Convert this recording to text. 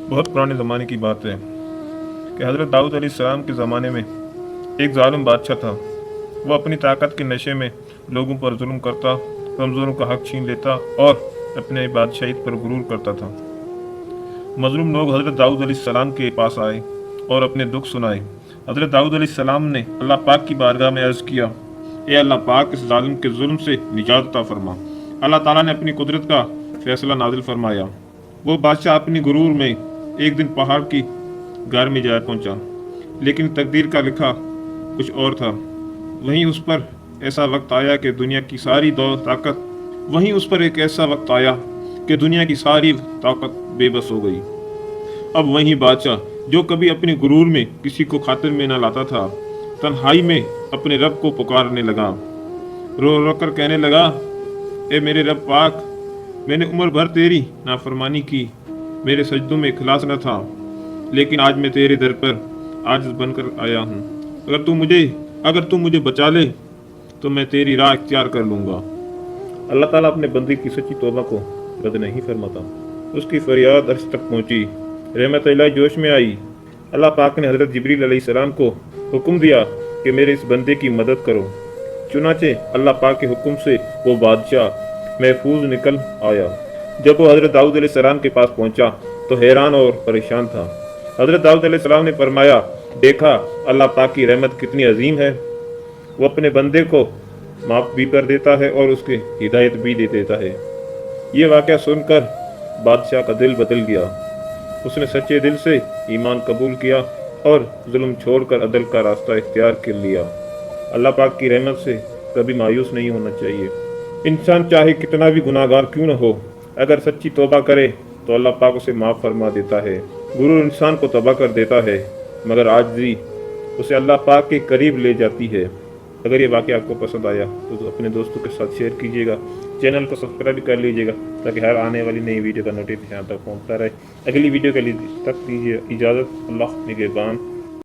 बहुत पुराने ज़माने की बात है कि हज़रत दाऊद अलैहिस्सलाम के ज़माने में एक ज़ालिम बादशाह था। वो अपनी ताकत के नशे में लोगों पर जुल्म करता, कमज़ोरों का हक छीन लेता और अपने बादशाहियत पर गुरूर करता था। मज़लूम लोग हज़रत दाऊद अलैहिस्सलाम के पास आए और अपने दुख सुनाए। हज़रत दाऊद अलैहिस्सलाम ने अल्लाह पाक की बारगाह में अर्ज़ किया, ए अल्लाह पाक, इस ज़ालिम के जुल्म से निजात अता फरमा। अल्लाह ताला ने अपनी कुदरत का फैसला नाजिल फरमाया। वो बादशाह अपनी गुरूर में एक दिन पहाड़ की गार में जा पहुंचा, लेकिन तकदीर का लिखा कुछ और था। वहीं उस पर ऐसा वक्त आया कि दुनिया की सारी दौलत ताकत वहीं उस पर एक ऐसा वक्त आया कि दुनिया की सारी ताकत बेबस हो गई। अब वही बादशाह जो कभी अपने गुरूर में किसी को खातिर में न लाता था, तन्हाई में अपने रब को पुकारने लगा। रो रो कर कहने लगा, ए मेरे रब पाक, मैंने उम्र भर तेरी नाफरमानी की, मेरे सजदों में इखलास न था, लेकिन आज मैं तेरे दर पर आजिज़ बनकर आया हूँ। अगर तू मुझे बचा ले तो मैं तेरी राह इख्तियार कर लूँगा। अल्लाह ताला अपने बंदे की सच्ची तौबा को रद्द नहीं फरमाता। उसकी फरियाद अर्श तक पहुंची, रहमत इलाही जोश में आई। अल्लाह पाक ने हज़रत जिब्रील अलैहिस्सलाम को हुक्म दिया कि मेरे इस बंदे की मदद करो। चुनाचे अल्लाह पाक के हुक्म से वो बादशाह महफूज निकल आया। जब वो हज़रत दाऊद अलैहिस्सलाम के पास पहुंचा तो हैरान और परेशान था। हज़रत दाऊद अलैहिस्सलाम ने फरमाया, देखा अल्लाह पाक की रहमत कितनी अजीम है। वो अपने बंदे को माफ़ भी कर देता है और उसकी हिदायत भी दे देता है। ये वाक़या सुनकर बादशाह का दिल बदल गया। उसने सच्चे दिल से ईमान कबूल किया और जुल्म छोड़कर अदल का रास्ता इख्तियार कर लिया। अल्लाह पाक की रहमत से कभी मायूस नहीं होना चाहिए। इंसान चाहे कितना भी गुनाहगार क्यों न हो, अगर सच्ची तौबा करे तो अल्लाह पाक उसे माफ़ फरमा देता है। गुरूर इंसान को तबाह कर देता है, मगर आजिज़ी उसे अल्लाह पाक के करीब ले जाती है। अगर ये वाक़या आपको पसंद आया तो अपने दोस्तों के साथ शेयर कीजिएगा, चैनल को सब्सक्राइब भी कर लीजिएगा ताकि हर आने वाली नई वीडियो का नोटिफिकेशन तक पहुँचता रहे। अगली वीडियो के लिए तक दीजिए इजाज़त। अल्लाह निगहबान।